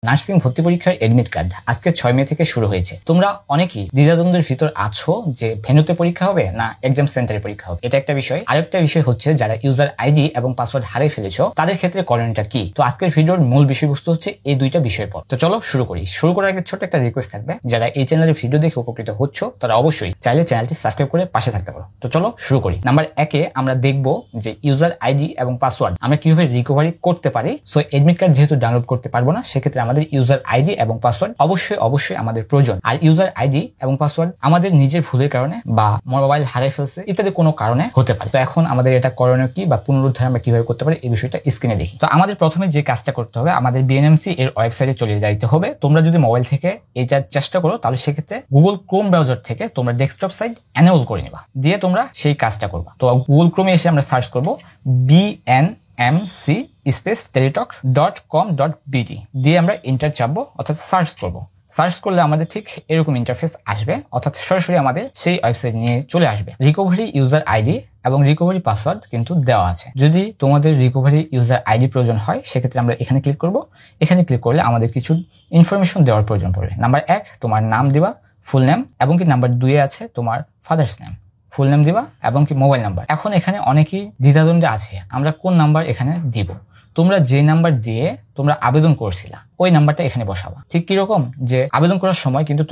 Nursing ভর্তি পরীক্ষার admit card আজকে 6 মে থেকে শুরু হয়েছে। তোমরা অনেকেই দ্বিধাদ্বন্দ্বের ভিতর আছো যে ভেন্যুতে পরীক্ষা হবে না এক্সাম সেন্টারে পরীক্ষা হবে। এটা একটা বিষয়। আরেকটা বিষয় হচ্ছে যারা ইউজার আইডি এবং পাসওয়ার্ড হারিয়ে ফেলেছো তাদের ক্ষেত্রে করণীয়টা কি। তো আজকের ভিডিওর মূল বিষয়বস্তু হচ্ছে এই দুইটা বিষয়ের পর। তো চলো শুরু করি। শুরু করার আগে ছোট একটা রিকোয়েস্ট থাকবে, যারা এই চ্যানেলের ভিডিও দেখে উপকৃত হচ্ছ তারা অবশ্যই চাইলে চ্যানেলটি সাবস্ক্রাইব করে পাশে থাকতে পারো। তো চলো শুরু করি। নাম্বার 1 এ আমরা দেখব যে ইউজার আইডি এবং পাসওয়ার্ড আমরা কিভাবে রিকভারি করতে পারি। সো এডমিট কার্ড যেহেতু ডাউনলোড করতে পারবো না, সেক্ষেত্রে আমাদের ইউজার আইডি এবং পাসওয়ার্ড অবশ্যই আমাদের প্রয়োজন। আর ইউজার আইডি এবং পাসওয়ার্ড আমাদের নিজের ভুলের কারণে বা মোবাইল হারিয়ে ফেলছে ইত্যাদি কোনো কারণে হতে পারে। তো এখন আমাদের এটা করণীয় কি বা পুনরুদ্ধার আমরা কিভাবে করতে পারি এই বিষয়টা স্ক্রিনে দেখি। তো আমাদের প্রথমে যে কাজটা করতে হবে, আমাদের বিএনএমসি এর ওয়েবসাইটে চলে যাইতে হবে। তোমরা যদি মোবাইল থেকে এটা চেষ্টা করো তাহলে সেক্ষেত্রে গুগল ক্রোম ব্রাউজার থেকে তোমরা ডেস্কটপ সাইট এনেবল করে নিবা, দিয়ে তোমরা সেই কাজটা করবা। তো গুগল ক্রোমে এসে আমরা সার্চ করব bnmc-teletalk.com.bt দিয়ে আমরা এন্টার চাপবো অর্থাৎ সার্চ করব। সার্চ করলে আমাদের ঠিক এরকম ইন্টারফেস আসবে, অর্থাৎ সরাসরি আমাদের সেই ওয়েবসাইট নিয়ে চলে আসবে। রিকভারি ইউজার আইডি এবং রিকভারি পাসওয়ার্ড কিন্তু দেওয়া আছে। যদি তোমাদের রিকভারি ইউজার আইডি প্রয়োজন হয় সেক্ষেত্রে আমরা এখানে ক্লিক করব। এখানে ক্লিক করলে আমাদের কিছু ইনফরমেশন দেওয়ার প্রয়োজন পড়বে। নাম্বার 1 তোমার নাম দিবা, ফুল নেম, এবং কি নাম্বার 2 এ আছে তোমার ফাদার্স নেম, ফুল নেম দিবা এবং কি মোবাইল নাম্বার। এখন এখানে অনেকেই দ্বিধাদ্বন্দ্বে আছে আমরা কোন নাম্বার এখানে দিব। তোমরা যে নাম্বার দিয়ে তোমরা আবেদন করছিলা ওই নাম্বারটা এখানে বসাবা। ঠিক কিরকম যে আবেদন করার সময় কিন্তু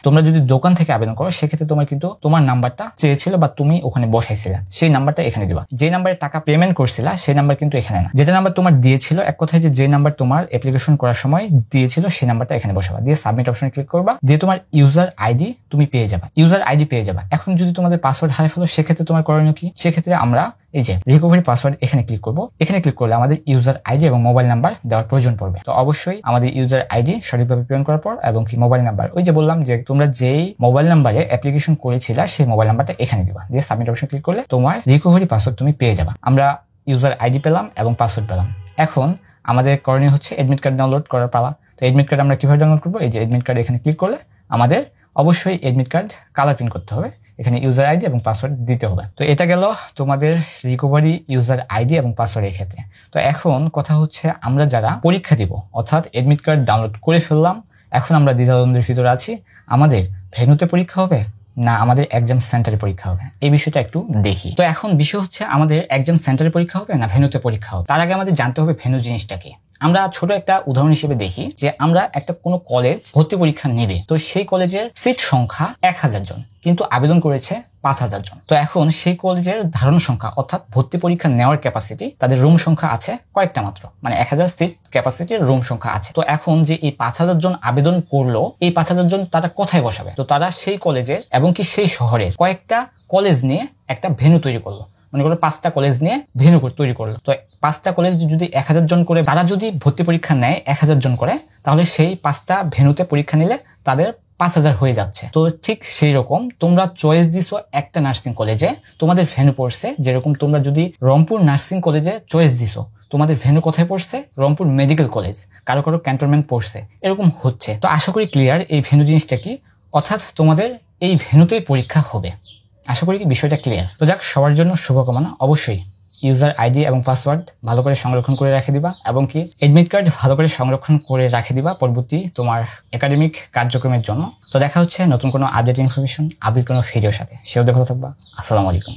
তোমরা যদি দোকান থেকে আবেদন করো সেক্ষেত্রে তোমার কিন্তু তোমার নাম্বারটা চেয়েছিল বা তুমি ওখানে বসাইছিলা সেই নাম্বারটা এখানে দিবা। যে নাম্বারে টাকা পেমেন্ট করছিলা সেই নাম্বার কিন্তু এখানে না। যেটা নাম্বার তোমার দিয়েছিল, এক কথায় যে নাম্বার তোমার অ্যাপ্লিকেশন করার সময় দিয়েছিল সেই নাম্বারটা এখানে বসাবা, দিয়ে সাবমিট অপশনে ক্লিক করবা, দিয়ে তোমার ইউজার আইডি তুমি পেয়ে যাবা। ইউজার আইডি পেয়ে যাবা। এখন যদি তোমাদের পাসওয়ার্ড হারিয়ে ফেলো সেক্ষেত্রে তোমার করণীয় কি? সেক্ষেত্রে আমরা এই যে রিকভারি পাসওয়ার্ড এখানে ক্লিক করব। এখানে ক্লিক করলে আমাদের ইউজার আইডি এবং মোবাইল নাম্বার দেওয়ার প্রয়োজন পড়বে। তো অবশ্যই আমাদের ইউজার আইডি সঠিকভাবে প্রেরণ করার পর এবং কি মোবাইল নাম্বার, ওই যে বললাম যে তোমরা যেই মোবাইল নাম্বারে অ্যাপ্লিকেশন করেছিলা সেই মোবাইল নাম্বারটা এখানে দিবা, দিয়ে সাবমিট অপশন ক্লিক করলে তোমার রিকভারি পাসওয়ার্ড তুমি পেয়ে যাবা। আমরা ইউজার আইডি পেলাম এবং পাসওয়ার্ড পেলাম। এখন আমাদের করণীয় হচ্ছে এডমিট কার্ড ডাউনলোড করার পালা। তো এডমিট কার্ড আমরা কিভাবে ডাউনলোড করবো? এই যে এডমিট কার্ড এখানে ক্লিক করলে আমাদের অবশ্যই এডমিট কার্ড কালার প্রিন্ট করতে হবে, এখানে ইউজার আইডি এবং পাসওয়ার্ড দিতে হবে। তো এটা গেল তোমাদের রিকভারি ইউজার আইডি এবং পাসওয়ার্ডের ক্ষেত্রে। তো এখন কথা হচ্ছে আমরা যারা পরীক্ষা দিব, অর্থাৎ এডমিট কার্ড ডাউনলোড করে ফেললাম, এখন আমরা দ্বিধাদ্বন্দ্বের ভিতরে আছি আমাদের ভেন্যুতে পরীক্ষা হবে না আমাদের এক্সাম সেন্টারে পরীক্ষা হবে, এই বিষয়টা একটু দেখি। তো এখন বিষয় হচ্ছে আমাদের এক্সাম সেন্টারে পরীক্ষা হবে না ভেন্যুতে পরীক্ষা হবে। তার আগে আমাদের জানতে হবে ভেন্যু জিনিসটা কি। আমরা ছোট একটা উদাহরণ হিসেবে দেখি যে আমরা একটা কোনো কলেজ ভর্তি পরীক্ষা নেবে, তো সেই কলেজের সিট সংখ্যা 1000 জন কিন্তু আবেদন করেছে 5000 জন। তো এখন সেই কলেজের ধারণ সংখ্যা অর্থাৎ ভর্তি পরীক্ষা নেওয়ার ক্যাপাসিটি, তাদের রুম সংখ্যা আছে কয়েকটা মাত্র, মানে 1000 সিট ক্যাপাসিটির রুম সংখ্যা আছে। তো এখন যে এই 5000 জন আবেদন করলো, এই 5000 জন তারা কোথায় বসাবে? তো তারা সেই কলেজের এবং কি সেই শহরের কয়েকটা কলেজ নিয়ে একটা ভেন্যু তৈরি করলো। মনে করো 5টা কলেজ নিয়ে ভেন্যু তৈরি করলো। তো 5টা কলেজ যদি 1000 জন করে, তারা যদি ভর্তি পরীক্ষা নেয় 1000 জন করে, তাহলে সেই 5টা ভেন্যুতে পরীক্ষা নিলে তাদের 5000 হয়ে যাচ্ছে। তো ঠিক সেই রকম তোমরা চয়েস দিছো একটা নার্সিং কলেজে, তোমাদের ভেন্যু পড়ছে যেরকম তোমরা যদি রংপুর নার্সিং কলেজে চয়েস দিছো, তোমাদের ভেন্যু কোথায় পড়ছে? রংপুর মেডিকেল কলেজ, কারো ক্যান্টনমেন্ট পড়ছে, এরকম হচ্ছে। তো আশা করি ক্লিয়ার এই ভেন্যু জিনিসটা কি, অর্থাৎ তোমাদের এই ভেন্যুতেই পরীক্ষা হবে। আশা করি কি বিষয়টা ক্লিয়ার। তো যাক, সবার জন্য শুভকামনা। অবশ্যই ইউজার আইডি এবং পাসওয়ার্ড ভালো করে সংরক্ষণ করে রেখে দিবা এবং কি এডমিট কার্ড ভালো করে সংরক্ষণ করে রেখে দিবা পরবর্তী তোমার একাডেমিক কার্যক্রমের জন্য। তো দেখা হচ্ছে নতুন কোনো আপডেট ইনফরমেশন আপডেট কোনো ভিডিওর সাথে। সেও ভালো থাকবা। আসসালামু আলাইকুম।